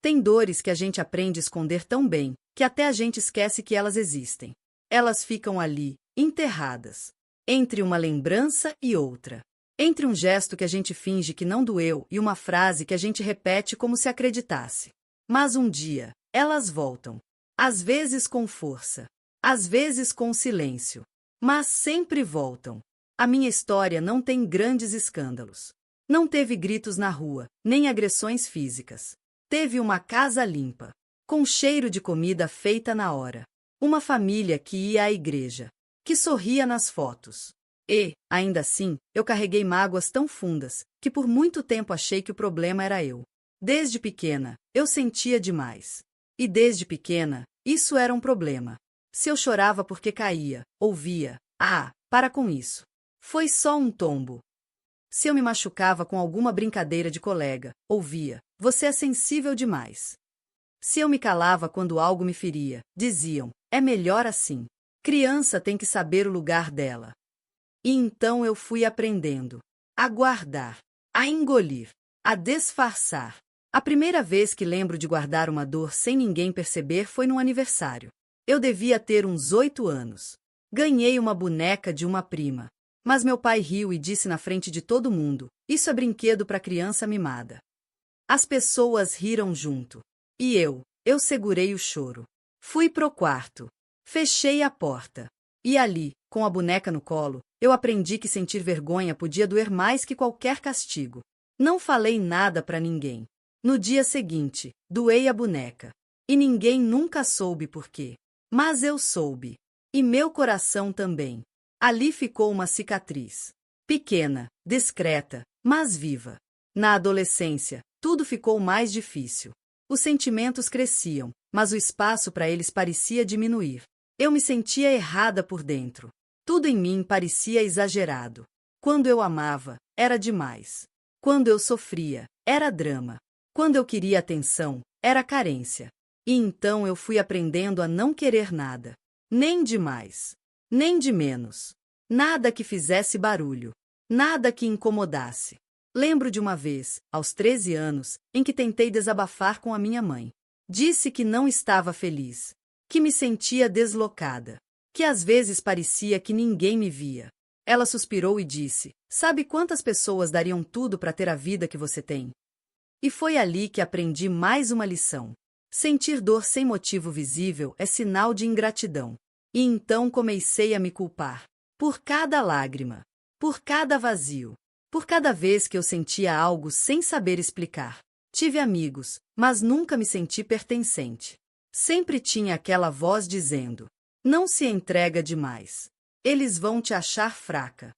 Tem dores que a gente aprende a esconder tão bem, que até a gente esquece que elas existem. Elas ficam ali, enterradas, entre uma lembrança e outra. Entre um gesto que a gente finge que não doeu e uma frase que a gente repete como se acreditasse. Mas um dia, elas voltam. Às vezes com força, às vezes com silêncio. Mas sempre voltam. A minha história não tem grandes escândalos. Não teve gritos na rua, nem agressões físicas. Teve uma casa limpa, com cheiro de comida feita na hora. Uma família que ia à igreja, que sorria nas fotos. E, ainda assim, eu carreguei mágoas tão fundas, que por muito tempo achei que o problema era eu. Desde pequena, eu sentia demais. E desde pequena, isso era um problema. Se eu chorava porque caía, ouvia, para com isso. Foi só um tombo. Se eu me machucava com alguma brincadeira de colega, ouvia, você é sensível demais. Se eu me calava quando algo me feria, diziam, é melhor assim. Criança tem que saber o lugar dela. E então eu fui aprendendo a guardar, a engolir, a disfarçar. A primeira vez que lembro de guardar uma dor sem ninguém perceber foi num aniversário. Eu devia ter uns 8 anos. Ganhei uma boneca de uma prima. Mas meu pai riu e disse na frente de todo mundo, isso é brinquedo para criança mimada. As pessoas riram junto. E eu segurei o choro. Fui pro quarto. Fechei a porta. E ali, com a boneca no colo, eu aprendi que sentir vergonha podia doer mais que qualquer castigo. Não falei nada para ninguém. No dia seguinte, doei a boneca. E ninguém nunca soube por quê. Mas eu soube. E meu coração também. Ali ficou uma cicatriz. Pequena, discreta, mas viva. Na adolescência, tudo ficou mais difícil. Os sentimentos cresciam, mas o espaço para eles parecia diminuir. Eu me sentia errada por dentro. Tudo em mim parecia exagerado. Quando eu amava, era demais. Quando eu sofria, era drama. Quando eu queria atenção, era carência. E então eu fui aprendendo a não querer nada. Nem de mais. Nem de menos. Nada que fizesse barulho. Nada que incomodasse. Lembro de uma vez, aos 13 anos, em que tentei desabafar com a minha mãe. Disse que não estava feliz. Que me sentia deslocada. Que às vezes parecia que ninguém me via. Ela suspirou e disse, sabe quantas pessoas dariam tudo para ter a vida que você tem? E foi ali que aprendi mais uma lição. Sentir dor sem motivo visível é sinal de ingratidão. E então comecei a me culpar. Por cada lágrima. Por cada vazio. Por cada vez que eu sentia algo sem saber explicar. Tive amigos, mas nunca me senti pertencente. Sempre tinha aquela voz dizendo, não se entrega demais. Eles vão te achar fraca.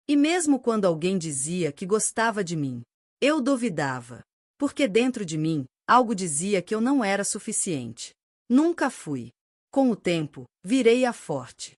E mesmo quando alguém dizia que gostava de mim, eu duvidava. Porque dentro de mim, algo dizia que eu não era suficiente. Nunca fui. Com o tempo, virei a forte.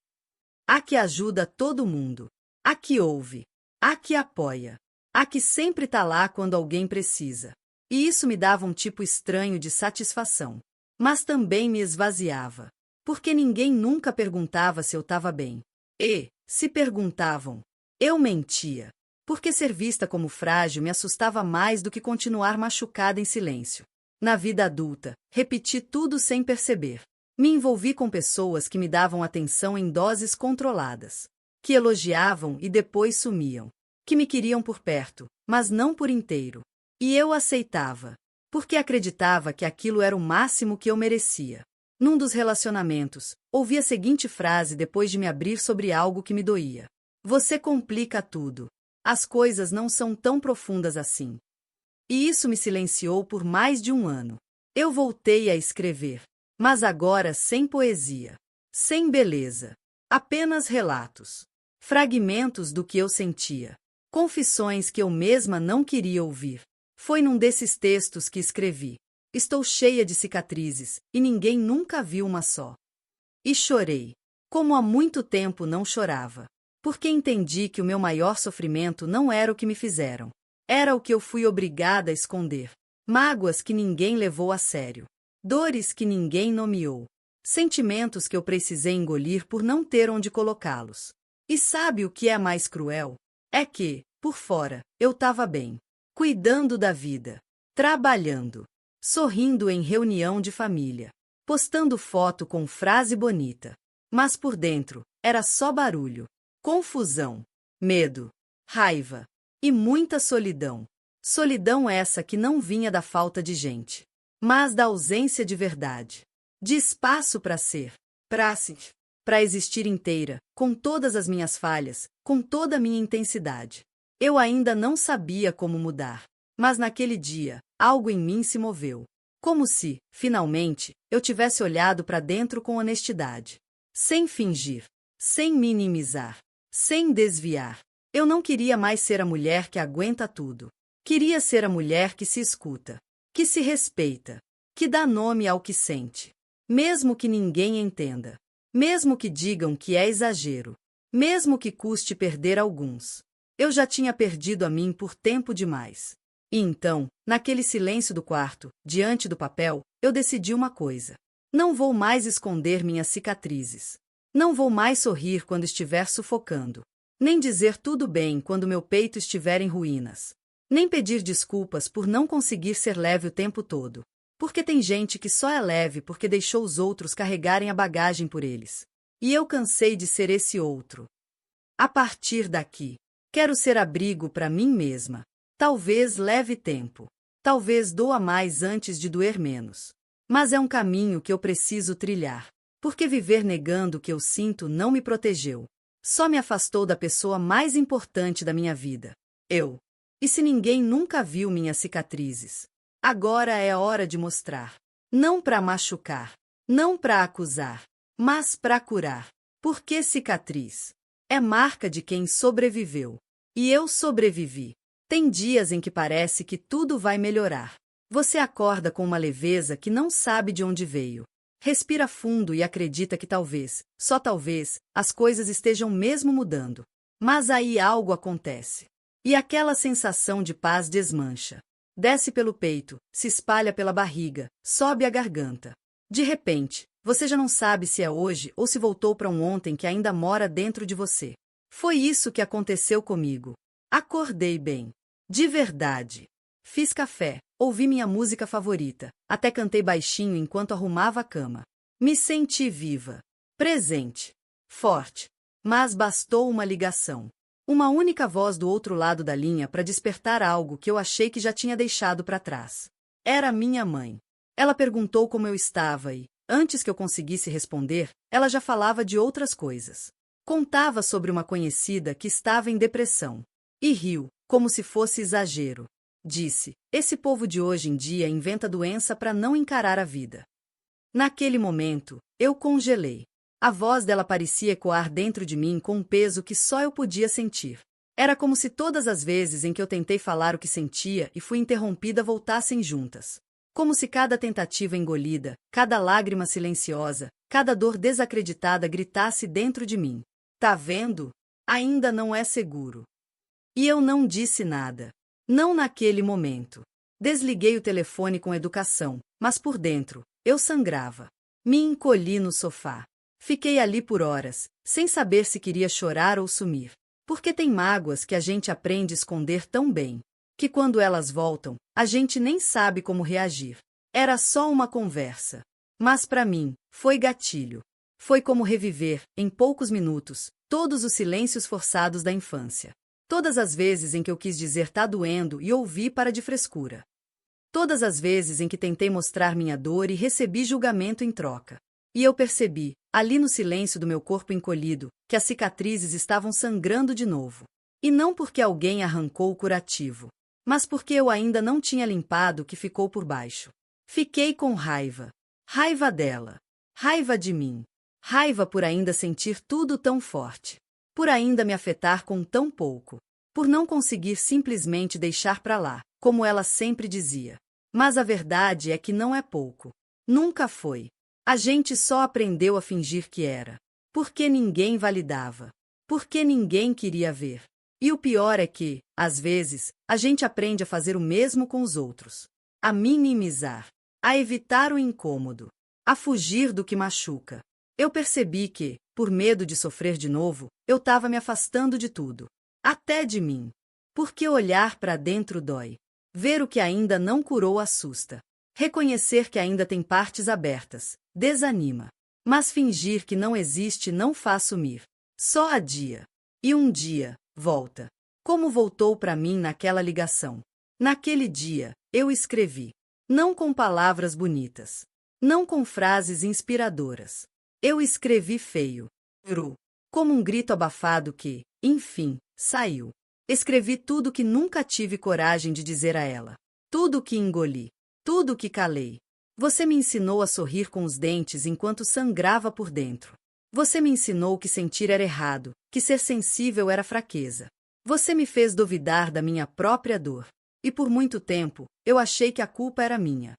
A que ajuda todo mundo. A que ouve. A que apoia. A que sempre tá lá quando alguém precisa. E isso me dava um tipo estranho de satisfação. Mas também me esvaziava. Porque ninguém nunca perguntava se eu estava bem. E, se perguntavam, eu mentia. Porque ser vista como frágil me assustava mais do que continuar machucada em silêncio. Na vida adulta, repeti tudo sem perceber. Me envolvi com pessoas que me davam atenção em doses controladas. Que elogiavam e depois sumiam. Que me queriam por perto, mas não por inteiro. E eu aceitava. Porque acreditava que aquilo era o máximo que eu merecia. Num dos relacionamentos, ouvi a seguinte frase depois de me abrir sobre algo que me doía. Você complica tudo. As coisas não são tão profundas assim. E isso me silenciou por mais de um ano. Eu voltei a escrever. Mas agora sem poesia. Sem beleza. Apenas relatos. Fragmentos do que eu sentia. Confissões que eu mesma não queria ouvir. Foi num desses textos que escrevi. Estou cheia de cicatrizes, e ninguém nunca viu uma só. E chorei. Como há muito tempo não chorava. Porque entendi que o meu maior sofrimento não era o que me fizeram. Era o que eu fui obrigada a esconder. Mágoas que ninguém levou a sério. Dores que ninguém nomeou. Sentimentos que eu precisei engolir por não ter onde colocá-los. E sabe o que é mais cruel? É que, por fora, eu estava bem. Cuidando da vida. Trabalhando. sorrindo em reunião de família, postando foto com frase bonita. Mas por dentro, era só barulho, confusão, medo, raiva e muita solidão. Solidão essa que não vinha da falta de gente, mas da ausência de verdade, de espaço para ser, para existir inteira, com todas as minhas falhas, com toda a minha intensidade. Eu ainda não sabia como mudar, mas naquele dia, algo em mim se moveu. Como se, finalmente, eu tivesse olhado para dentro com honestidade. Sem fingir, sem minimizar, sem desviar. Eu não queria mais ser a mulher que aguenta tudo. Queria ser a mulher que se escuta, que se respeita, que dá nome ao que sente. Mesmo que ninguém entenda. Mesmo que digam que é exagero. Mesmo que custe perder alguns. Eu já tinha perdido a mim por tempo demais. E então, naquele silêncio do quarto, diante do papel, eu decidi uma coisa. Não vou mais esconder minhas cicatrizes. Não vou mais sorrir quando estiver sufocando. Nem dizer tudo bem quando meu peito estiver em ruínas. Nem pedir desculpas por não conseguir ser leve o tempo todo. Porque tem gente que só é leve porque deixou os outros carregarem a bagagem por eles. E eu cansei de ser esse outro. A partir daqui, quero ser abrigo para mim mesma. Talvez leve tempo. Talvez doa mais antes de doer menos. Mas é um caminho que eu preciso trilhar. Porque viver negando o que eu sinto não me protegeu. Só me afastou da pessoa mais importante da minha vida. Eu. E se ninguém nunca viu minhas cicatrizes? Agora é hora de mostrar. Não para machucar. Não para acusar. Mas para curar. Porque cicatriz é marca de quem sobreviveu. E eu sobrevivi. Tem dias em que parece que tudo vai melhorar. Você acorda com uma leveza que não sabe de onde veio. Respira fundo e acredita que talvez, só talvez, as coisas estejam mesmo mudando. Mas aí algo acontece. E aquela sensação de paz desmancha. Desce pelo peito, se espalha pela barriga, sobe a garganta. De repente, você já não sabe se é hoje ou se voltou para um ontem que ainda mora dentro de você. Foi isso que aconteceu comigo. Acordei bem. De verdade. Fiz café, ouvi minha música favorita, até cantei baixinho enquanto arrumava a cama. Me senti viva, presente, forte. Mas bastou uma ligação. Uma única voz do outro lado da linha para despertar algo que eu achei que já tinha deixado para trás. Era minha mãe. Ela perguntou como eu estava e, antes que eu conseguisse responder, ela já falava de outras coisas. Contava sobre uma conhecida que estava em depressão. E riu, como se fosse exagero. Disse, esse povo de hoje em dia inventa doença para não encarar a vida. Naquele momento, eu congelei. A voz dela parecia ecoar dentro de mim com um peso que só eu podia sentir. Era como se todas as vezes em que eu tentei falar o que sentia e fui interrompida voltassem juntas. Como se cada tentativa engolida, cada lágrima silenciosa, cada dor desacreditada gritasse dentro de mim. Tá vendo? Ainda não é seguro. E eu não disse nada. Não naquele momento. Desliguei o telefone com educação, mas por dentro, eu sangrava. Me encolhi no sofá. Fiquei ali por horas, sem saber se queria chorar ou sumir. Porque tem mágoas que a gente aprende a esconder tão bem, que quando elas voltam, a gente nem sabe como reagir. Era só uma conversa. Mas para mim, foi gatilho. Foi como reviver, em poucos minutos, todos os silêncios forçados da infância. Todas as vezes em que eu quis dizer tá doendo e ouvi para de frescura. Todas as vezes em que tentei mostrar minha dor e recebi julgamento em troca. E eu percebi, ali no silêncio do meu corpo encolhido, que as cicatrizes estavam sangrando de novo. E não porque alguém arrancou o curativo, mas porque eu ainda não tinha limpado o que ficou por baixo. Fiquei com raiva. Raiva dela. Raiva de mim. Raiva por ainda sentir tudo tão forte. Por ainda me afetar com tão pouco. Por não conseguir simplesmente deixar pra lá, como ela sempre dizia. Mas a verdade é que não é pouco. Nunca foi. A gente só aprendeu a fingir que era. Porque ninguém validava. Porque ninguém queria ver. E o pior é que, às vezes, a gente aprende a fazer o mesmo com os outros. A minimizar. A evitar o incômodo. A fugir do que machuca. Eu percebi que, por medo de sofrer de novo, eu estava me afastando de tudo. Até de mim. Porque olhar para dentro dói. Ver o que ainda não curou assusta. Reconhecer que ainda tem partes abertas desanima. Mas fingir que não existe não faz sumir. Só adia. E um dia, volta. Como voltou para mim naquela ligação. Naquele dia, eu escrevi. Não com palavras bonitas. Não com frases inspiradoras. Eu escrevi feio. Gru. Como um grito abafado que, enfim, saiu. Escrevi tudo que nunca tive coragem de dizer a ela. Tudo que engoli. Tudo que calei. Você me ensinou a sorrir com os dentes enquanto sangrava por dentro. Você me ensinou que sentir era errado, que ser sensível era fraqueza. Você me fez duvidar da minha própria dor. E por muito tempo, eu achei que a culpa era minha.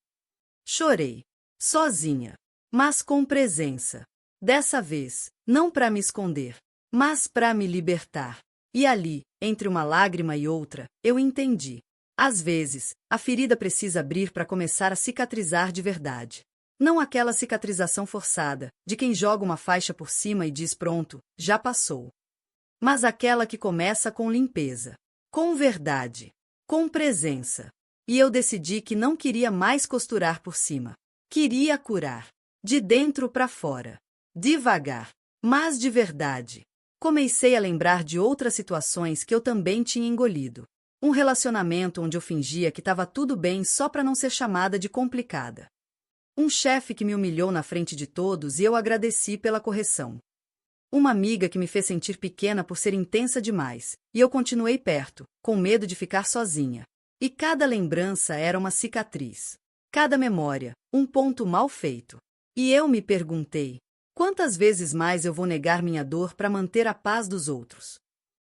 Chorei. Sozinha. Mas com presença. Dessa vez, não para me esconder, mas para me libertar. E ali, entre uma lágrima e outra, eu entendi. Às vezes, a ferida precisa abrir para começar a cicatrizar de verdade. Não aquela cicatrização forçada, de quem joga uma faixa por cima e diz pronto, já passou. Mas aquela que começa com limpeza, com verdade, com presença. E eu decidi que não queria mais costurar por cima. Queria curar. De dentro para fora. Devagar, mas de verdade. Comecei a lembrar de outras situações que eu também tinha engolido. Um relacionamento onde eu fingia que estava tudo bem só para não ser chamada de complicada. Um chefe que me humilhou na frente de todos e eu agradeci pela correção. Uma amiga que me fez sentir pequena por ser intensa demais, e eu continuei perto, com medo de ficar sozinha. E cada lembrança era uma cicatriz. Cada memória, um ponto mal feito. E eu me perguntei, quantas vezes mais eu vou negar minha dor para manter a paz dos outros?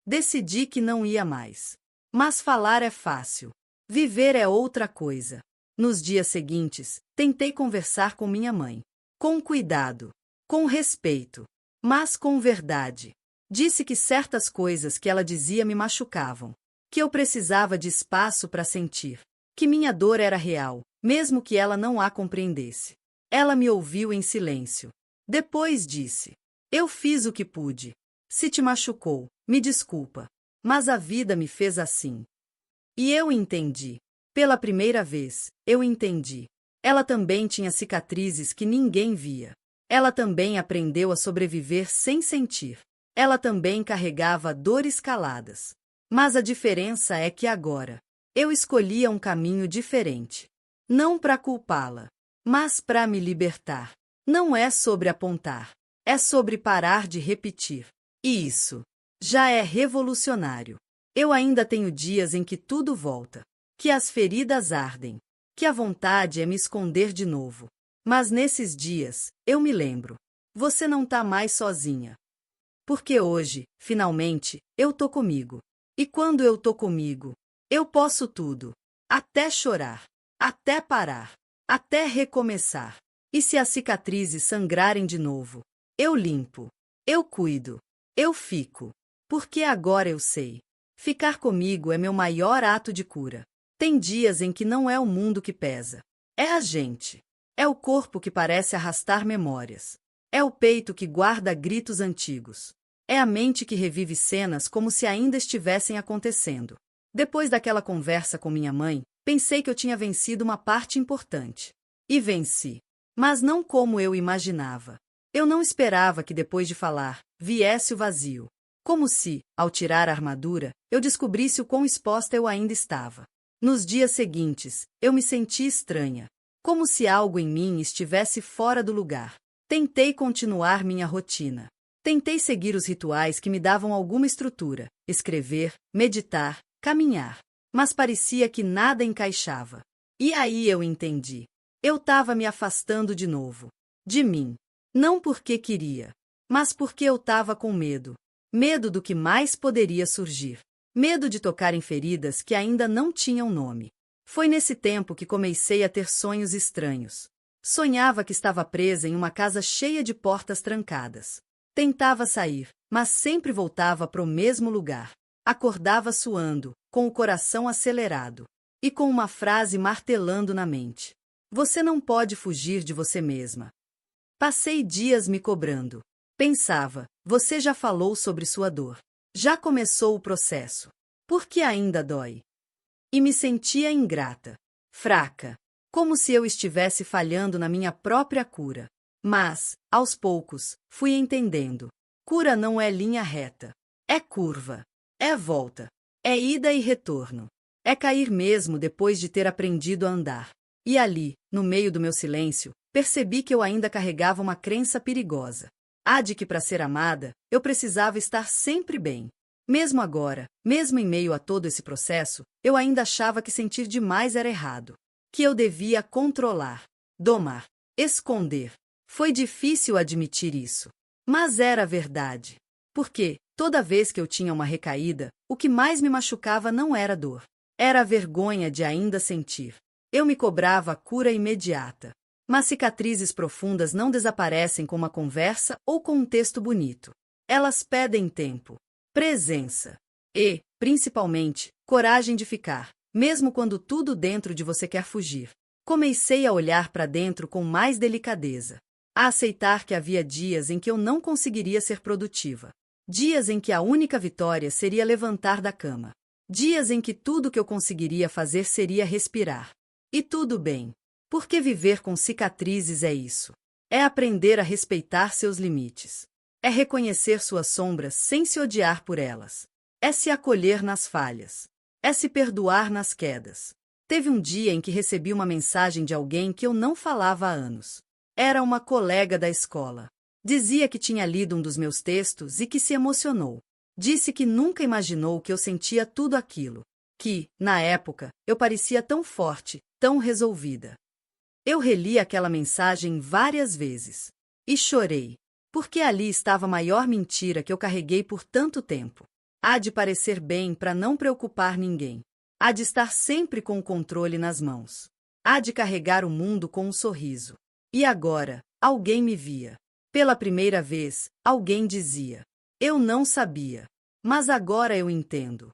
Decidi que não ia mais. Mas falar é fácil. Viver é outra coisa. Nos dias seguintes, tentei conversar com minha mãe. Com cuidado. Com respeito. Mas com verdade. Disse que certas coisas que ela dizia me machucavam. Que eu precisava de espaço para sentir. Que minha dor era real, mesmo que ela não a compreendesse. Ela me ouviu em silêncio. Depois disse: eu fiz o que pude. Se te machucou, me desculpa. Mas a vida me fez assim. E eu entendi. Pela primeira vez, eu entendi. Ela também tinha cicatrizes que ninguém via. Ela também aprendeu a sobreviver sem sentir. Ela também carregava dores caladas. Mas a diferença é que agora, eu escolhia um caminho diferente. Não para culpá-la, mas para me libertar. Não é sobre apontar. É sobre parar de repetir. E isso já é revolucionário. Eu ainda tenho dias em que tudo volta. Que as feridas ardem. Que a vontade é me esconder de novo. Mas nesses dias, eu me lembro. Você não tá mais sozinha. Porque hoje, finalmente, eu tô comigo. E quando eu tô comigo, eu posso tudo. Até chorar. Até parar. Até recomeçar. E se as cicatrizes sangrarem de novo, eu limpo. Eu cuido. Eu fico. Porque agora eu sei. Ficar comigo é meu maior ato de cura. Tem dias em que não é o mundo que pesa. É a gente. É o corpo que parece arrastar memórias. É o peito que guarda gritos antigos. É a mente que revive cenas como se ainda estivessem acontecendo. Depois daquela conversa com minha mãe, pensei que eu tinha vencido uma parte importante. E venci. Mas não como eu imaginava. Eu não esperava que depois de falar, viesse o vazio. Como se, ao tirar a armadura, eu descobrisse o quão exposta eu ainda estava. Nos dias seguintes, eu me senti estranha. Como se algo em mim estivesse fora do lugar. Tentei continuar minha rotina. Tentei seguir os rituais que me davam alguma estrutura, escrever, meditar, caminhar. Mas parecia que nada encaixava. E aí eu entendi. Eu estava me afastando de novo. De mim. Não porque queria, mas porque eu estava com medo. Medo do que mais poderia surgir. Medo de tocar em feridas que ainda não tinham nome. Foi nesse tempo que comecei a ter sonhos estranhos. Sonhava que estava presa em uma casa cheia de portas trancadas. Tentava sair, mas sempre voltava para o mesmo lugar. Acordava suando, com o coração acelerado. E com uma frase martelando na mente. Você não pode fugir de você mesma. Passei dias me cobrando. Pensava, você já falou sobre sua dor. Já começou o processo. Por que ainda dói? E me sentia ingrata, fraca, como se eu estivesse falhando na minha própria cura. Mas, aos poucos, fui entendendo. Cura não é linha reta. É curva. É volta. É ida e retorno. É cair mesmo depois de ter aprendido a andar. E ali, no meio do meu silêncio, percebi que eu ainda carregava uma crença perigosa. A de que para ser amada, eu precisava estar sempre bem. Mesmo agora, mesmo em meio a todo esse processo, eu ainda achava que sentir demais era errado. Que eu devia controlar, domar, esconder. Foi difícil admitir isso. Mas era verdade. Porque, toda vez que eu tinha uma recaída, o que mais me machucava não era dor. Era a vergonha de ainda sentir. Eu me cobrava a cura imediata. Mas cicatrizes profundas não desaparecem com uma conversa ou com um texto bonito. Elas pedem tempo, presença e, principalmente, coragem de ficar, mesmo quando tudo dentro de você quer fugir. Comecei a olhar para dentro com mais delicadeza, a aceitar que havia dias em que eu não conseguiria ser produtiva, dias em que a única vitória seria levantar da cama, dias em que tudo que eu conseguiria fazer seria respirar. E tudo bem. Porque viver com cicatrizes é isso. É aprender a respeitar seus limites. É reconhecer suas sombras sem se odiar por elas. É se acolher nas falhas. É se perdoar nas quedas. Teve um dia em que recebi uma mensagem de alguém que eu não falava há anos. Era uma colega da escola. Dizia que tinha lido um dos meus textos e que se emocionou. Disse que nunca imaginou que eu sentia tudo aquilo. Que, na época, eu parecia tão forte, tão resolvida. Eu reli aquela mensagem várias vezes. E chorei. Porque ali estava a maior mentira que eu carreguei por tanto tempo. Há de parecer bem para não preocupar ninguém. Há de estar sempre com o controle nas mãos. Há de carregar o mundo com um sorriso. E agora, alguém me via. Pela primeira vez, alguém dizia: eu não sabia. Mas agora eu entendo.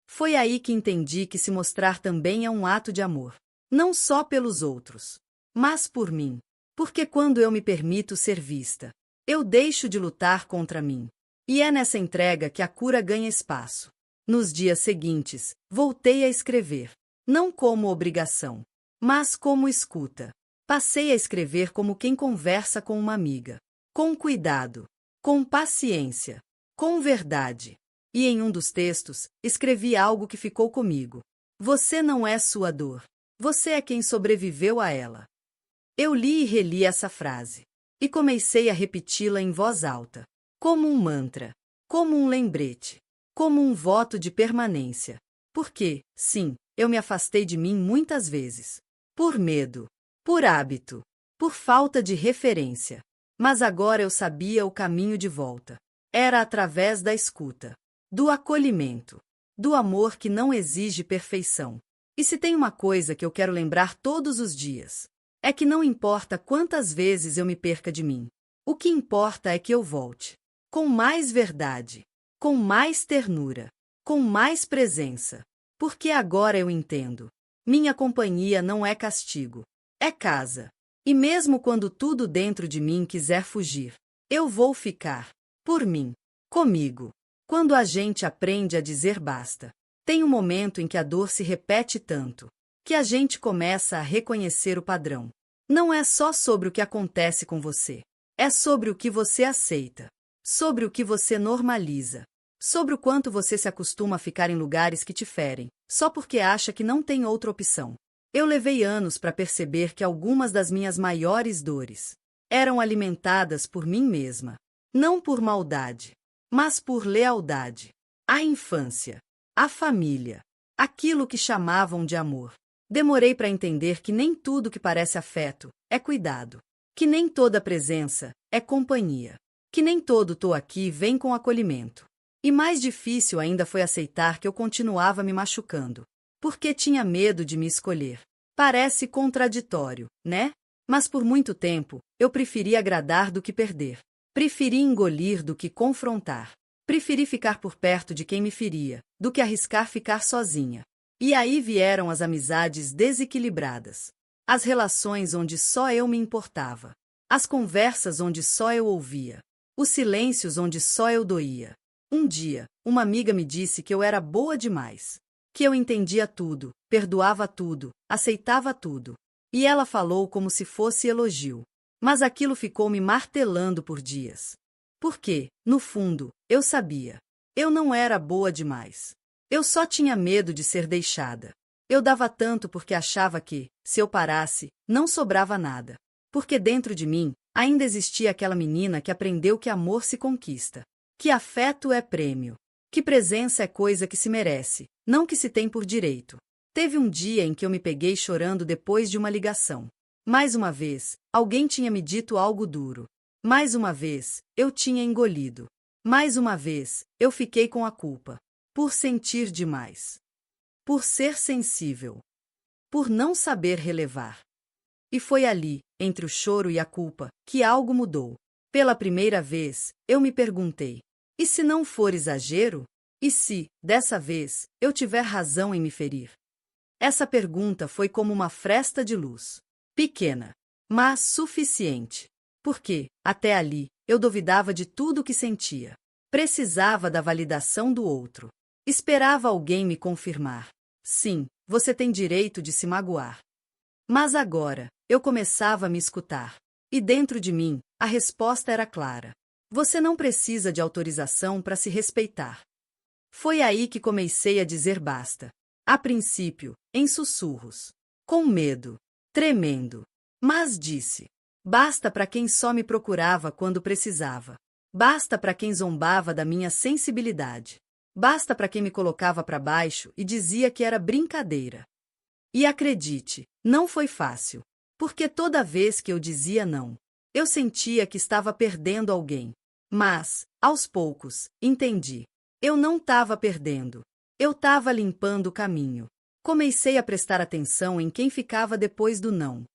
Foi aí que entendi que se mostrar também é um ato de amor. Não só pelos outros, mas por mim. Porque quando eu me permito ser vista, eu deixo de lutar contra mim. E é nessa entrega que a cura ganha espaço. Nos dias seguintes, voltei a escrever. Não como obrigação, mas como escuta. Passei a escrever como quem conversa com uma amiga. Com cuidado, com paciência, com verdade. E em um dos textos, escrevi algo que ficou comigo. Você não é sua dor. Você é quem sobreviveu a ela. Eu li e reli essa frase. E comecei a repeti-la em voz alta. Como um mantra. Como um lembrete. Como um voto de permanência. Porque, sim, eu me afastei de mim muitas vezes. Por medo. Por hábito. Por falta de referência. Mas agora eu sabia o caminho de volta. Era através da escuta. Do acolhimento. Do amor que não exige perfeição. E se tem uma coisa que eu quero lembrar todos os dias, é que não importa quantas vezes eu me perca de mim. O que importa é que eu volte. Com mais verdade. Com mais ternura. Com mais presença. Porque agora eu entendo. Minha companhia não é castigo. É casa. E mesmo quando tudo dentro de mim quiser fugir, eu vou ficar. Por mim. Comigo. Quando a gente aprende a dizer basta, tem um momento em que a dor se repete tanto, que a gente começa a reconhecer o padrão. Não é só sobre o que acontece com você. É sobre o que você aceita. Sobre o que você normaliza. Sobre o quanto você se acostuma a ficar em lugares que te ferem, só porque acha que não tem outra opção. Eu levei anos para perceber que algumas das minhas maiores dores eram alimentadas por mim mesma. Não por maldade, mas por lealdade. A infância. A família. Aquilo que chamavam de amor. Demorei para entender que nem tudo que parece afeto é cuidado. Que nem toda presença é companhia. Que nem todo tô aqui vem com acolhimento. E mais difícil ainda foi aceitar que eu continuava me machucando. Porque tinha medo de me escolher. Parece contraditório, né? Mas por muito tempo, eu preferi agradar do que perder. Preferi engolir do que confrontar. Preferi ficar por perto de quem me feria, do que arriscar ficar sozinha. E aí vieram as amizades desequilibradas. As relações onde só eu me importava. As conversas onde só eu ouvia. Os silêncios onde só eu doía. Um dia, uma amiga me disse que eu era boa demais. Que eu entendia tudo, perdoava tudo, aceitava tudo. E ela falou como se fosse elogio. Mas aquilo ficou me martelando por dias. Porque, no fundo, eu sabia. Eu não era boa demais. Eu só tinha medo de ser deixada. Eu dava tanto porque achava que, se eu parasse, não sobrava nada. Porque dentro de mim, ainda existia aquela menina que aprendeu que amor se conquista. Que afeto é prêmio. Que presença é coisa que se merece, não que se tem por direito. Teve um dia em que eu me peguei chorando depois de uma ligação. Mais uma vez, alguém tinha me dito algo duro. Mais uma vez, eu tinha engolido. Mais uma vez, eu fiquei com a culpa. Por sentir demais. Por ser sensível. Por não saber relevar. E foi ali, entre o choro e a culpa, que algo mudou. Pela primeira vez, eu me perguntei: e se não for exagero? E se, dessa vez, eu tiver razão em me ferir? Essa pergunta foi como uma fresta de luz. Pequena, mas suficiente. Porque, até ali, eu duvidava de tudo o que sentia. Precisava da validação do outro. Esperava alguém me confirmar. Sim, você tem direito de se magoar. Mas agora, eu começava a me escutar. E dentro de mim, a resposta era clara. Você não precisa de autorização para se respeitar. Foi aí que comecei a dizer basta. A princípio, em sussurros. Com medo. Tremendo. Mas disse. Basta para quem só me procurava quando precisava. Basta para quem zombava da minha sensibilidade. Basta para quem me colocava para baixo e dizia que era brincadeira. E acredite, não foi fácil. Porque toda vez que eu dizia não, eu sentia que estava perdendo alguém. Mas, aos poucos, entendi. Eu não estava perdendo. Eu estava limpando o caminho. Comecei a prestar atenção em quem ficava depois do não.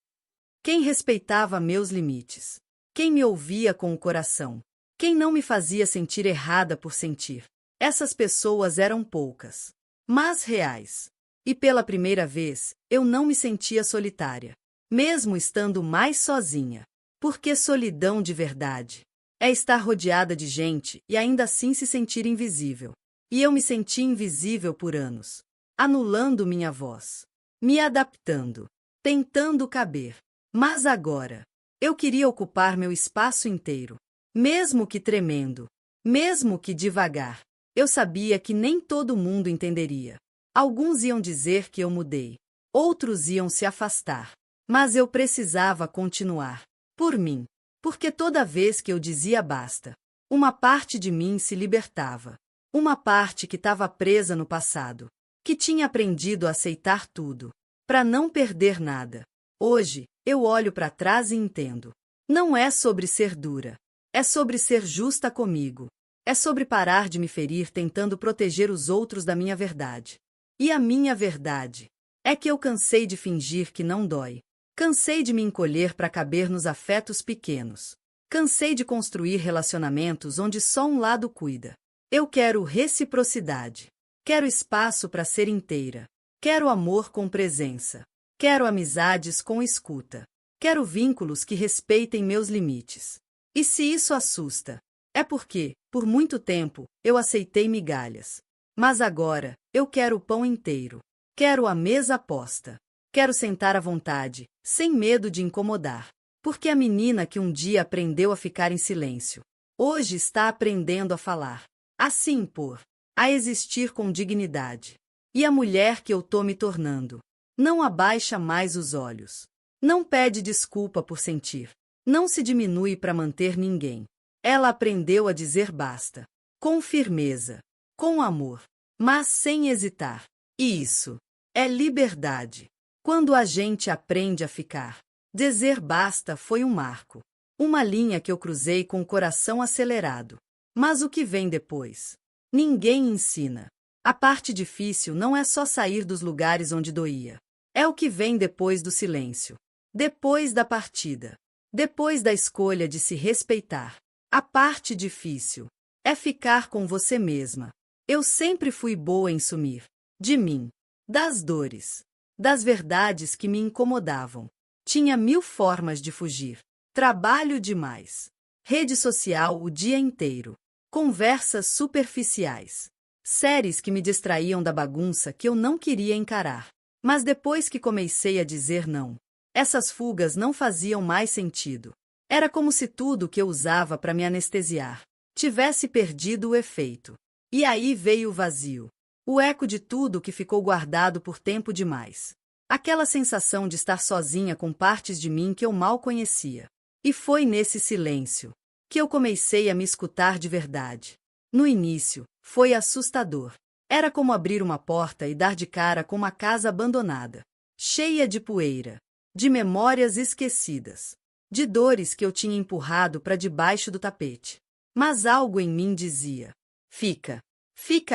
Quem respeitava meus limites. Quem me ouvia com o coração. Quem não me fazia sentir errada por sentir. Essas pessoas eram poucas, mas reais. E pela primeira vez, eu não me sentia solitária. Mesmo estando mais sozinha. Porque solidão de verdade é estar rodeada de gente e ainda assim se sentir invisível. E eu me senti invisível por anos. Anulando minha voz. Me adaptando. Tentando caber. Mas agora, eu queria ocupar meu espaço inteiro. Mesmo que tremendo. Mesmo que devagar. Eu sabia que nem todo mundo entenderia. Alguns iam dizer que eu mudei. Outros iam se afastar. Mas eu precisava continuar. Por mim. Porque toda vez que eu dizia basta, uma parte de mim se libertava. Uma parte que estava presa no passado. Que tinha aprendido a aceitar tudo. Para não perder nada. Hoje, eu olho para trás e entendo. Não é sobre ser dura. É sobre ser justa comigo. É sobre parar de me ferir tentando proteger os outros da minha verdade. E a minha verdade é que eu cansei de fingir que não dói. Cansei de me encolher para caber nos afetos pequenos. Cansei de construir relacionamentos onde só um lado cuida. Eu quero reciprocidade. Quero espaço para ser inteira. Quero amor com presença. Quero amizades com escuta. Quero vínculos que respeitem meus limites. E se isso assusta, é porque, por muito tempo, eu aceitei migalhas. Mas agora, eu quero o pão inteiro. Quero a mesa posta. Quero sentar à vontade, sem medo de incomodar. Porque a menina que um dia aprendeu a ficar em silêncio, hoje está aprendendo a falar, a se impor, a existir com dignidade. E a mulher que eu tô me tornando não abaixa mais os olhos. Não pede desculpa por sentir. Não se diminui para manter ninguém. Ela aprendeu a dizer basta. Com firmeza. Com amor. Mas sem hesitar. E isso é liberdade. Quando a gente aprende a ficar. Dizer basta foi um marco. Uma linha que eu cruzei com o coração acelerado. Mas o que vem depois? Ninguém ensina. A parte difícil não é só sair dos lugares onde doía. É o que vem depois do silêncio. Depois da partida. Depois da escolha de se respeitar. A parte difícil é ficar com você mesma. Eu sempre fui boa em sumir. De mim. Das dores. Das verdades que me incomodavam. Tinha 1000 formas de fugir. Trabalho demais. Rede social o dia inteiro. Conversas superficiais. Séries que me distraíam da bagunça que eu não queria encarar. Mas depois que comecei a dizer não, Essas fugas não faziam mais sentido. Era como se tudo que eu usava para me anestesiar tivesse perdido o efeito. E aí veio o vazio. O eco de tudo que ficou guardado por tempo demais. Aquela sensação de estar sozinha com partes de mim que eu mal conhecia. E foi nesse silêncio que eu comecei a me escutar de verdade. No início, foi assustador. Era como abrir uma porta e dar de cara com uma casa abandonada, cheia de poeira, de memórias esquecidas, de dores que eu tinha empurrado para debaixo do tapete. Mas algo em mim dizia: fica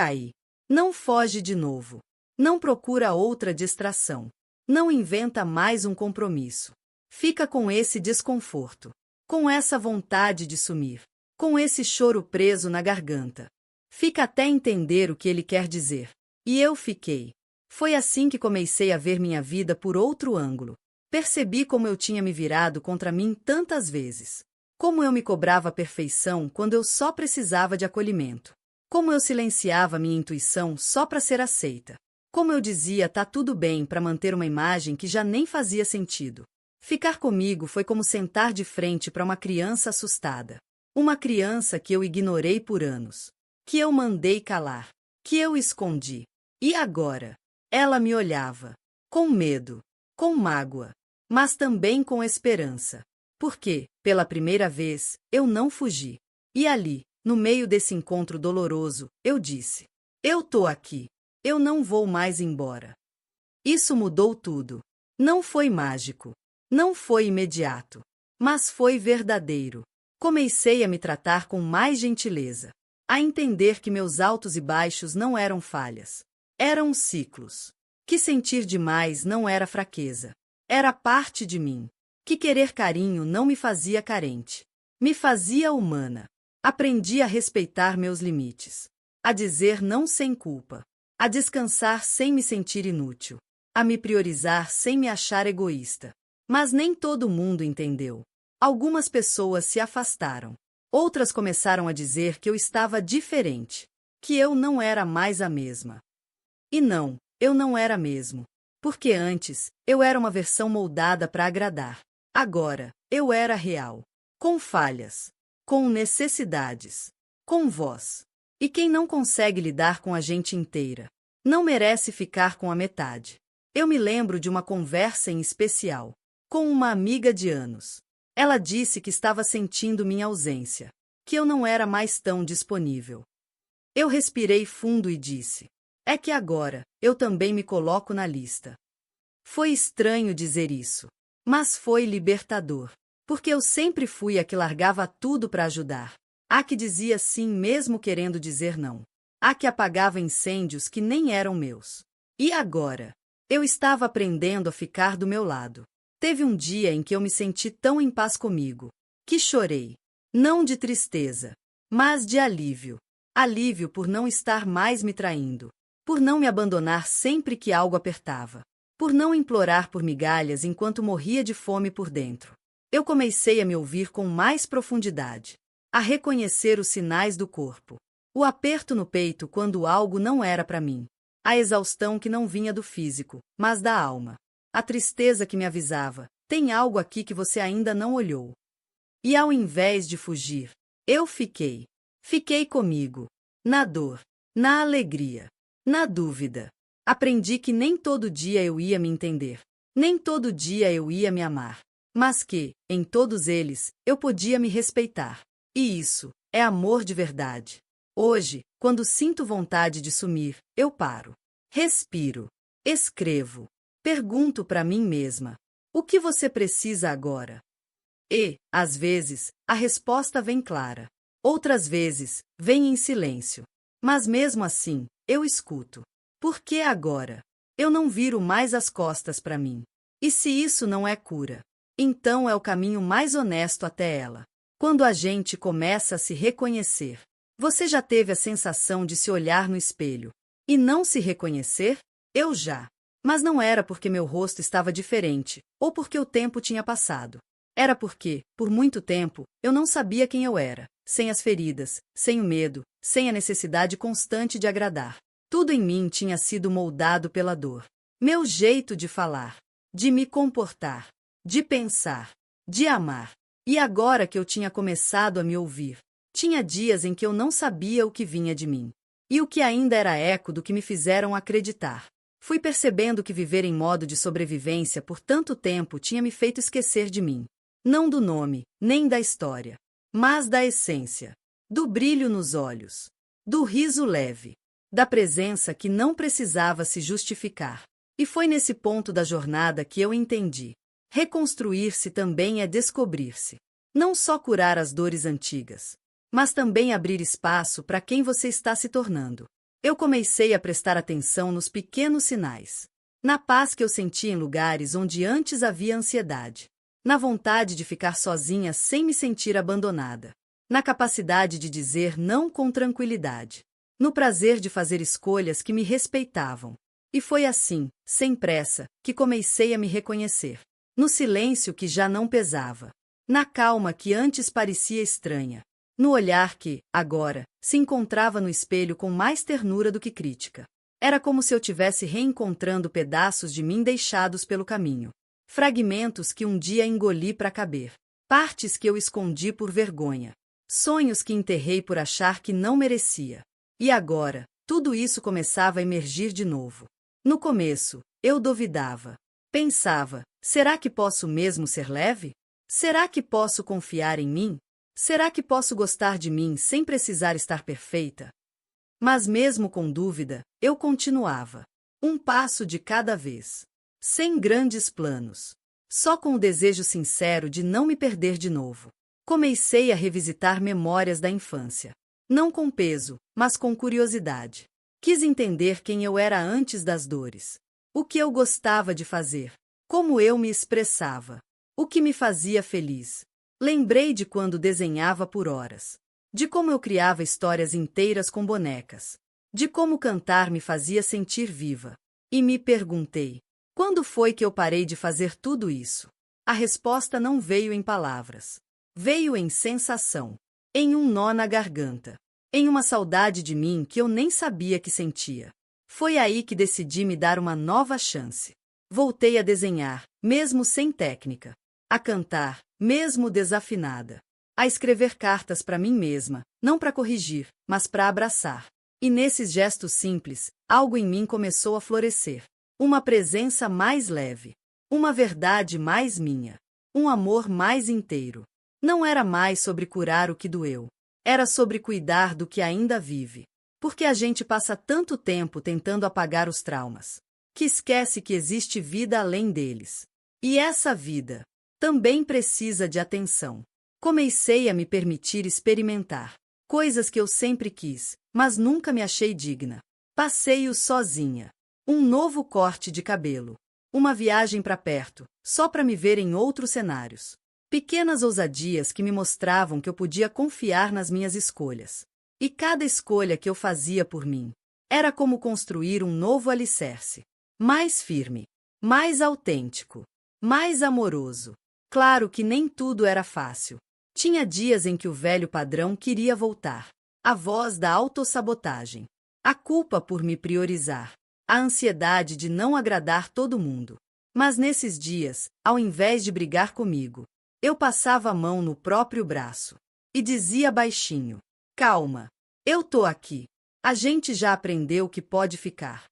aí. Não foge de novo. Não procura outra distração. Não inventa mais um compromisso. Fica com esse desconforto, com essa vontade de sumir, com esse choro preso na garganta. Fica até entender o que ele quer dizer. E eu fiquei. Foi assim que comecei a ver minha vida por outro ângulo. Percebi como eu tinha me virado contra mim tantas vezes. Como eu me cobrava a perfeição quando eu só precisava de acolhimento. Como eu silenciava minha intuição só para ser aceita. Como eu dizia tá tudo bem para manter uma imagem que já nem fazia sentido. Ficar comigo foi como sentar de frente para uma criança assustada. Uma criança que eu ignorei por anos. Que eu mandei calar. Que eu escondi. E agora? Ela me olhava. Com medo. Com mágoa. Mas também com esperança. Porque, pela primeira vez, eu não fugi. E ali, no meio desse encontro doloroso, eu disse: eu tô aqui. Eu não vou mais embora. Isso mudou tudo. Não foi mágico. Não foi imediato. Mas foi verdadeiro. Comecei a me tratar com mais gentileza. A entender que meus altos e baixos não eram falhas. Eram ciclos. Que sentir demais não era fraqueza. Era parte de mim. Que querer carinho não me fazia carente. Me fazia humana. Aprendi a respeitar meus limites. A dizer não sem culpa. A descansar sem me sentir inútil. A me priorizar sem me achar egoísta. Mas nem todo mundo entendeu. Algumas pessoas se afastaram. Outras começaram a dizer que eu estava diferente. Que eu não era mais a mesma. E não, eu não era mesmo. Porque antes, eu era uma versão moldada para agradar. Agora, eu era real. Com falhas. Com necessidades. Com voz. E quem não consegue lidar com a gente inteira, não merece ficar com a metade. Eu me lembro de uma conversa em especial. Com uma amiga de anos. Ela disse que estava sentindo minha ausência. Que eu não era mais tão disponível. Eu respirei fundo e disse: é que agora, eu também me coloco na lista. Foi estranho dizer isso. Mas foi libertador. Porque eu sempre fui a que largava tudo para ajudar. A que dizia sim mesmo querendo dizer não. A que apagava incêndios que nem eram meus. E agora? Eu estava aprendendo a ficar do meu lado. Teve um dia em que eu me senti tão em paz comigo, que chorei. Não de tristeza, mas de alívio. Alívio por não estar mais me traindo. Por não me abandonar sempre que algo apertava. Por não implorar por migalhas enquanto morria de fome por dentro. Eu comecei a me ouvir com mais profundidade. A reconhecer os sinais do corpo. O aperto no peito quando algo não era para mim. A exaustão que não vinha do físico, mas da alma. A tristeza que me avisava: tem algo aqui que você ainda não olhou. E ao invés de fugir, eu fiquei. Fiquei comigo. Na dor, na alegria, na dúvida. Aprendi que nem todo dia eu ia me entender. Nem todo dia eu ia me amar. Mas que, em todos eles, eu podia me respeitar. E isso é amor de verdade. Hoje, quando sinto vontade de sumir, eu paro. Respiro. Escrevo. Pergunto para mim mesma: o que você precisa agora? E, às vezes, a resposta vem clara. Outras vezes, vem em silêncio. Mas mesmo assim, eu escuto. Por que agora? Eu não viro mais as costas para mim. E se isso não é cura? Então é o caminho mais honesto até ela. Quando a gente começa a se reconhecer. Você já teve a sensação de se olhar no espelho e não se reconhecer? Eu já. Mas não era porque meu rosto estava diferente, ou porque o tempo tinha passado. Era porque, por muito tempo, eu não sabia quem eu era, sem as feridas, sem o medo, sem a necessidade constante de agradar. Tudo em mim tinha sido moldado pela dor. Meu jeito de falar, de me comportar, de pensar, de amar. E agora que eu tinha começado a me ouvir, tinha dias em que eu não sabia o que vinha de mim. E o que ainda era eco do que me fizeram acreditar. Fui percebendo que viver em modo de sobrevivência por tanto tempo tinha me feito esquecer de mim. Não do nome, nem da história, mas da essência. Do brilho nos olhos, do riso leve, da presença que não precisava se justificar. E foi nesse ponto da jornada que eu entendi. Reconstruir-se também é descobrir-se. Não só curar as dores antigas, mas também abrir espaço para quem você está se tornando. Eu comecei a prestar atenção nos pequenos sinais. Na paz que eu sentia em lugares onde antes havia ansiedade. Na vontade de ficar sozinha sem me sentir abandonada. Na capacidade de dizer não com tranquilidade. No prazer de fazer escolhas que me respeitavam. E foi assim, sem pressa, que comecei a me reconhecer. No silêncio que já não pesava. Na calma que antes parecia estranha. No olhar que, agora, se encontrava no espelho com mais ternura do que crítica. Era como se eu tivesse reencontrando pedaços de mim deixados pelo caminho. Fragmentos que um dia engoli para caber. Partes que eu escondi por vergonha. Sonhos que enterrei por achar que não merecia. E agora, tudo isso começava a emergir de novo. No começo, eu duvidava. Pensava, será que posso mesmo ser leve? Será que posso confiar em mim? Será que posso gostar de mim sem precisar estar perfeita? Mas mesmo com dúvida, eu continuava. Um passo de cada vez. Sem grandes planos. Só com o desejo sincero de não me perder de novo. Comecei a revisitar memórias da infância. Não com peso, mas com curiosidade. Quis entender quem eu era antes das dores. O que eu gostava de fazer. Como eu me expressava. O que me fazia feliz. Lembrei de quando desenhava por horas. De como eu criava histórias inteiras com bonecas. De como cantar me fazia sentir viva. E me perguntei, quando foi que eu parei de fazer tudo isso? A resposta não veio em palavras. Veio em sensação. Em um nó na garganta. Em uma saudade de mim que eu nem sabia que sentia. Foi aí que decidi me dar uma nova chance. Voltei a desenhar, mesmo sem técnica. A cantar, mesmo desafinada. A escrever cartas para mim mesma, não para corrigir, mas para abraçar. E nesses gestos simples, algo em mim começou a florescer. Uma presença mais leve. Uma verdade mais minha. Um amor mais inteiro. Não era mais sobre curar o que doeu. Era sobre cuidar do que ainda vive. Porque a gente passa tanto tempo tentando apagar os traumas, que esquece que existe vida além deles. E essa vida também precisa de atenção. Comecei a me permitir experimentar coisas que eu sempre quis, mas nunca me achei digna. Passeios sozinha. Um novo corte de cabelo. Uma viagem para perto, só para me ver em outros cenários. Pequenas ousadias que me mostravam que eu podia confiar nas minhas escolhas. E cada escolha que eu fazia por mim era como construir um novo alicerce. Mais firme, mais autêntico, mais amoroso. Claro que nem tudo era fácil. Tinha dias em que o velho padrão queria voltar. A voz da autossabotagem. A culpa por me priorizar. A ansiedade de não agradar todo mundo. Mas nesses dias, ao invés de brigar comigo, eu passava a mão no próprio braço. E dizia baixinho, calma, eu tô aqui. A gente já aprendeu que pode ficar.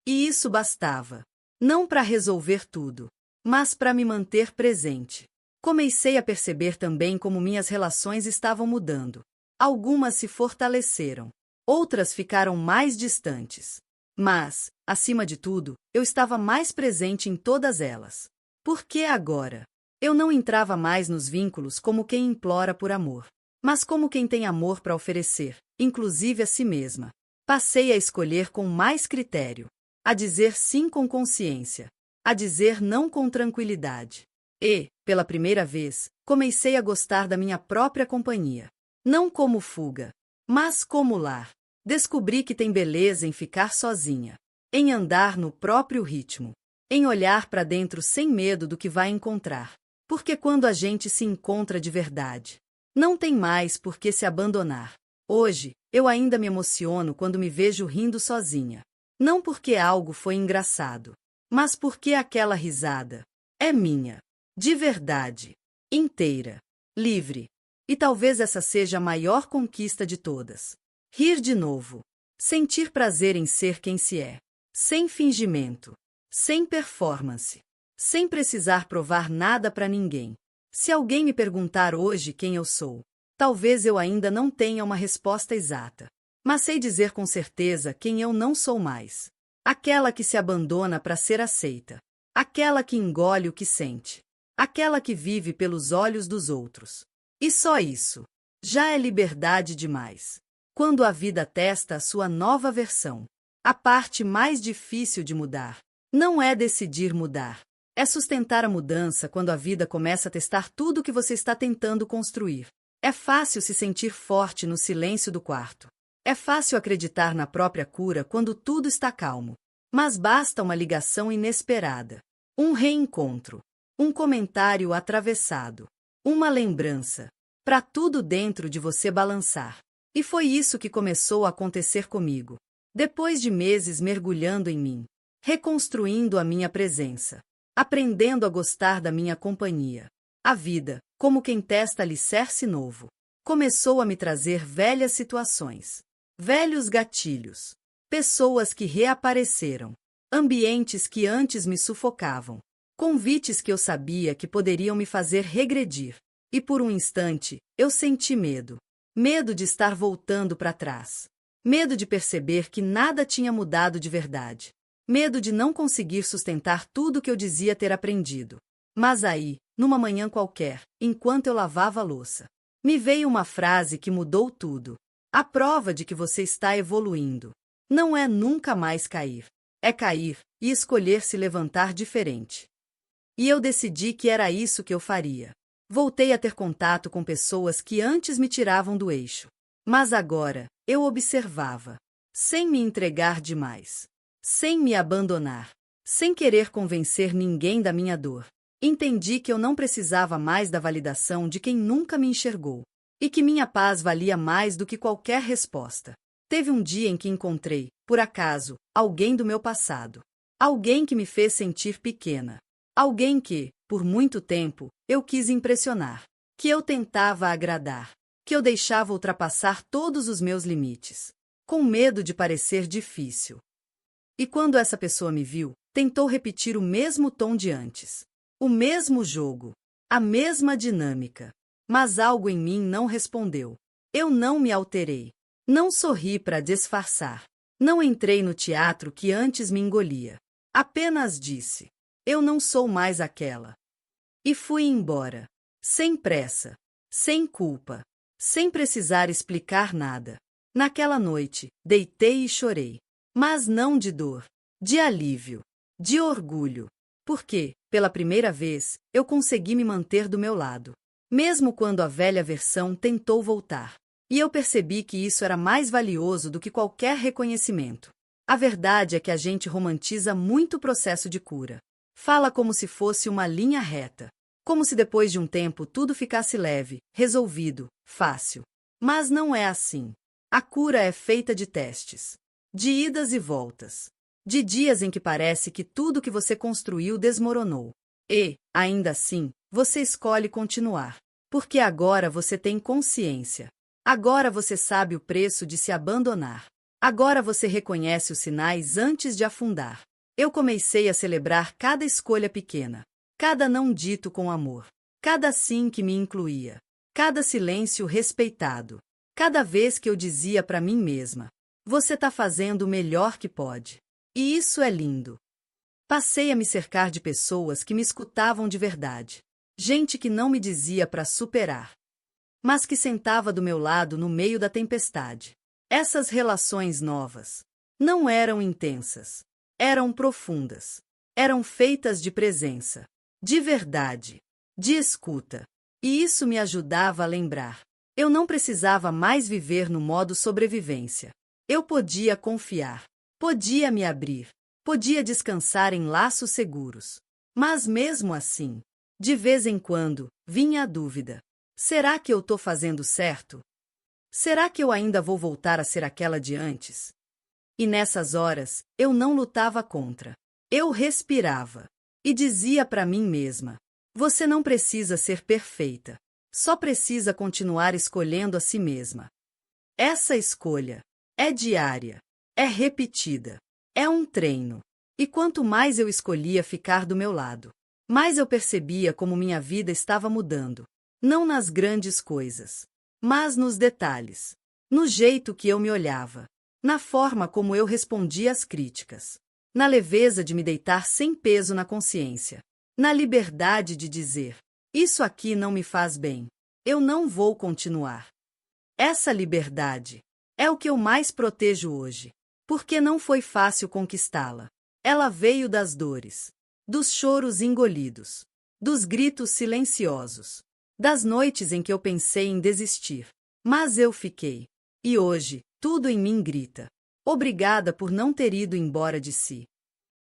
E isso bastava. Não para resolver tudo, mas para me manter presente. Comecei a perceber também como minhas relações estavam mudando. Algumas se fortaleceram, outras ficaram mais distantes. Mas, acima de tudo, eu estava mais presente em todas elas. Por que agora? Eu não entrava mais nos vínculos como quem implora por amor, mas como quem tem amor para oferecer, inclusive a si mesma. Passei a escolher com mais critério, a dizer sim com consciência, a dizer não com tranquilidade. E, pela primeira vez, comecei a gostar da minha própria companhia. Não como fuga, mas como lar. Descobri que tem beleza em ficar sozinha, em andar no próprio ritmo, em olhar para dentro sem medo do que vai encontrar. Porque quando a gente se encontra de verdade, não tem mais por que se abandonar. Hoje, eu ainda me emociono quando me vejo rindo sozinha. Não porque algo foi engraçado, mas porque aquela risada é minha. De verdade. Inteira. Livre. E talvez essa seja a maior conquista de todas. Rir de novo. Sentir prazer em ser quem se é. Sem fingimento. Sem performance. Sem precisar provar nada para ninguém. Se alguém me perguntar hoje quem eu sou, talvez eu ainda não tenha uma resposta exata. Mas sei dizer com certeza quem eu não sou mais. Aquela que se abandona para ser aceita. Aquela que engole o que sente. Aquela que vive pelos olhos dos outros. E só isso. Já é liberdade demais. Quando a vida testa a sua nova versão. A parte mais difícil de mudar não é decidir mudar. É sustentar a mudança quando a vida começa a testar tudo o que você está tentando construir. É fácil se sentir forte no silêncio do quarto. É fácil acreditar na própria cura quando tudo está calmo. Mas basta uma ligação inesperada. Um reencontro. Um comentário atravessado. Uma lembrança. Para tudo dentro de você balançar. E foi isso que começou a acontecer comigo. Depois de meses mergulhando em mim. Reconstruindo a minha presença. Aprendendo a gostar da minha companhia. A vida, como quem testa alicerce novo, começou a me trazer velhas situações. Velhos gatilhos. Pessoas que reapareceram. Ambientes que antes me sufocavam. Convites que eu sabia que poderiam me fazer regredir. E por um instante, eu senti medo. Medo de estar voltando para trás. Medo de perceber que nada tinha mudado de verdade. Medo de não conseguir sustentar tudo que eu dizia ter aprendido. Mas aí, numa manhã qualquer, enquanto eu lavava a louça, me veio uma frase que mudou tudo. A prova de que você está evoluindo não é nunca mais cair. É cair e escolher se levantar diferente. E eu decidi que era isso que eu faria. Voltei a ter contato com pessoas que antes me tiravam do eixo. Mas agora, eu observava. Sem me entregar demais. Sem me abandonar. Sem querer convencer ninguém da minha dor. Entendi que eu não precisava mais da validação de quem nunca me enxergou. E que minha paz valia mais do que qualquer resposta. Teve um dia em que encontrei, por acaso, alguém do meu passado. Alguém que me fez sentir pequena. Alguém que, por muito tempo, eu quis impressionar. Que eu tentava agradar. Que eu deixava ultrapassar todos os meus limites. Com medo de parecer difícil. E quando essa pessoa me viu, tentou repetir o mesmo tom de antes. O mesmo jogo. A mesma dinâmica. Mas algo em mim não respondeu. Eu não me alterei. Não sorri para disfarçar. Não entrei no teatro que antes me engolia. Apenas disse: eu não sou mais aquela. E fui embora. Sem pressa. Sem culpa. Sem precisar explicar nada. Naquela noite, deitei e chorei. Mas não de dor. De alívio. De orgulho. Porque, pela primeira vez, eu consegui me manter do meu lado. Mesmo quando a velha versão tentou voltar. E eu percebi que isso era mais valioso do que qualquer reconhecimento. A verdade é que a gente romantiza muito o processo de cura. Fala como se fosse uma linha reta. Como se depois de um tempo tudo ficasse leve, resolvido, fácil. Mas não é assim. A cura é feita de testes. De idas e voltas. De dias em que parece que tudo que você construiu desmoronou. E, ainda assim, você escolhe continuar. Porque agora você tem consciência. Agora você sabe o preço de se abandonar. Agora você reconhece os sinais antes de afundar. Eu comecei a celebrar cada escolha pequena. Cada não dito com amor. Cada sim que me incluía. Cada silêncio respeitado. Cada vez que eu dizia para mim mesma: você está fazendo o melhor que pode. E isso é lindo. Passei a me cercar de pessoas que me escutavam de verdade. Gente que não me dizia para superar, mas que sentava do meu lado no meio da tempestade. Essas relações novas não eram intensas. Eram profundas. Eram feitas de presença. De verdade. De escuta. E isso me ajudava a lembrar. Eu não precisava mais viver no modo sobrevivência. Eu podia confiar. Podia me abrir. Podia descansar em laços seguros. Mas mesmo assim, de vez em quando, vinha a dúvida. Será que eu estou fazendo certo? Será que eu ainda vou voltar a ser aquela de antes? E nessas horas, eu não lutava contra. Eu respirava. E dizia para mim mesma: Você não precisa ser perfeita. Só precisa continuar escolhendo a si mesma. Essa escolha é diária, é repetida, é um treino. E quanto mais eu escolhia ficar do meu lado, mais eu percebia como minha vida estava mudando. Não nas grandes coisas, mas nos detalhes, no jeito que eu me olhava, na forma como eu respondia às críticas, na leveza de me deitar sem peso na consciência, na liberdade de dizer: isso aqui não me faz bem, eu não vou continuar. Essa liberdade é o que eu mais protejo hoje, porque não foi fácil conquistá-la. Ela veio das dores, dos choros engolidos, dos gritos silenciosos, das noites em que eu pensei em desistir. Mas eu fiquei. E hoje, tudo em mim grita: obrigada por não ter ido embora de si.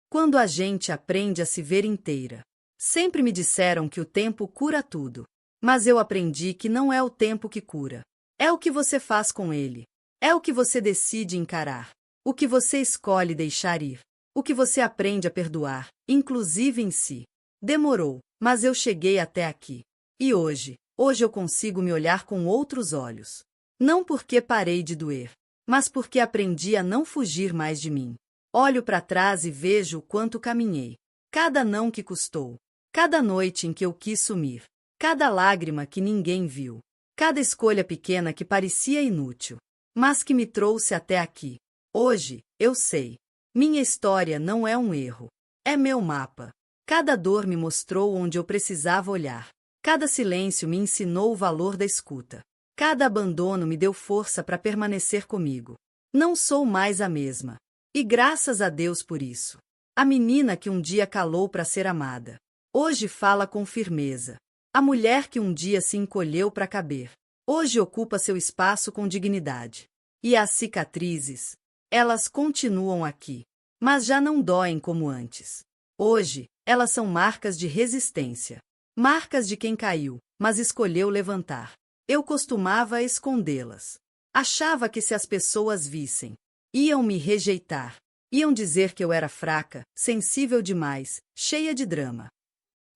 Quando a gente aprende a se ver inteira. Sempre me disseram que o tempo cura tudo. Mas eu aprendi que não é o tempo que cura. É o que você faz com ele. É o que você decide encarar. O que você escolhe deixar ir. O que você aprende a perdoar, inclusive em si. Demorou, mas eu cheguei até aqui. E hoje eu consigo me olhar com outros olhos. Não porque parei de doer, mas porque aprendi a não fugir mais de mim. Olho para trás e vejo o quanto caminhei. Cada não que custou. Cada noite em que eu quis sumir. Cada lágrima que ninguém viu. Cada escolha pequena que parecia inútil, mas que me trouxe até aqui. Hoje, eu sei. Minha história não é um erro. É meu mapa. Cada dor me mostrou onde eu precisava olhar. Cada silêncio me ensinou o valor da escuta. Cada abandono me deu força para permanecer comigo. Não sou mais a mesma. E graças a Deus por isso. A menina que um dia calou para ser amada. Hoje fala com firmeza. A mulher que um dia se encolheu para caber. Hoje ocupa seu espaço com dignidade. E as cicatrizes? Elas continuam aqui. Mas já não doem como antes. Hoje, elas são marcas de resistência. Marcas de quem caiu, mas escolheu levantar. Eu costumava escondê-las. Achava que se as pessoas vissem, iam me rejeitar. Iam dizer que eu era fraca, sensível demais, cheia de drama.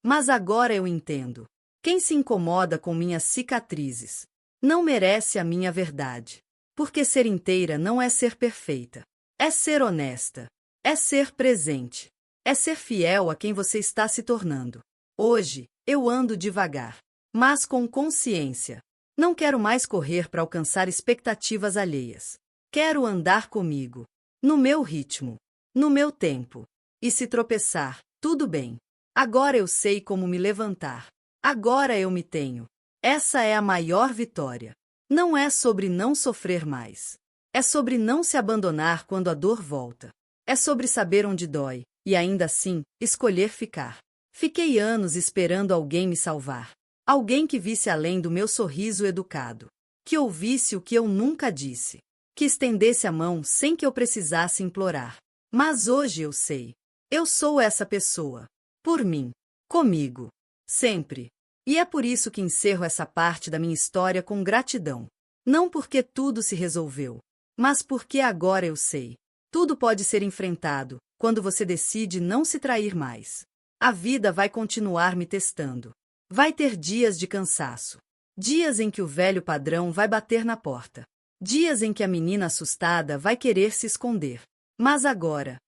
Mas agora eu entendo. Quem se incomoda com minhas cicatrizes não merece a minha verdade. Porque ser inteira não é ser perfeita. É ser honesta. É ser presente. É ser fiel a quem você está se tornando. Hoje, eu ando devagar, mas com consciência. Não quero mais correr para alcançar expectativas alheias. Quero andar comigo, no meu ritmo, no meu tempo. E se tropeçar, tudo bem. Agora eu sei como me levantar. Agora eu me tenho. Essa é a maior vitória. Não é sobre não sofrer mais. É sobre não se abandonar quando a dor volta. É sobre saber onde dói, e ainda assim, escolher ficar. Fiquei anos esperando alguém me salvar. Alguém que visse além do meu sorriso educado. Que ouvisse o que eu nunca disse. Que estendesse a mão sem que eu precisasse implorar. Mas hoje eu sei. Eu sou essa pessoa. Por mim. Comigo. Sempre. E é por isso que encerro essa parte da minha história com gratidão. Não porque tudo se resolveu, mas porque agora eu sei. Tudo pode ser enfrentado, quando você decide não se trair mais. A vida vai continuar me testando. Vai ter dias de cansaço. Dias em que o velho padrão vai bater na porta. Dias em que a menina assustada vai querer se esconder. Mas agora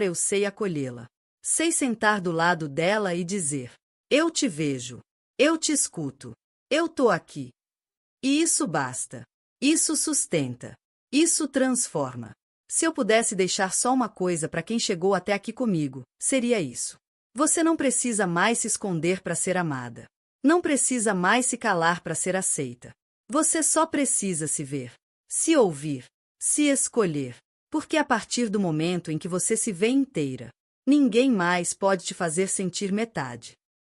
eu sei acolhê-la. Sei sentar do lado dela e dizer: eu te vejo. Eu te escuto. Eu tô aqui. E isso basta. Isso sustenta. Isso transforma. Se eu pudesse deixar só uma coisa para quem chegou até aqui comigo, seria isso. Você não precisa mais se esconder para ser amada. Não precisa mais se calar para ser aceita. Você só precisa se ver, se ouvir, se escolher. Porque a partir do momento em que você se vê inteira, ninguém mais pode te fazer sentir metade.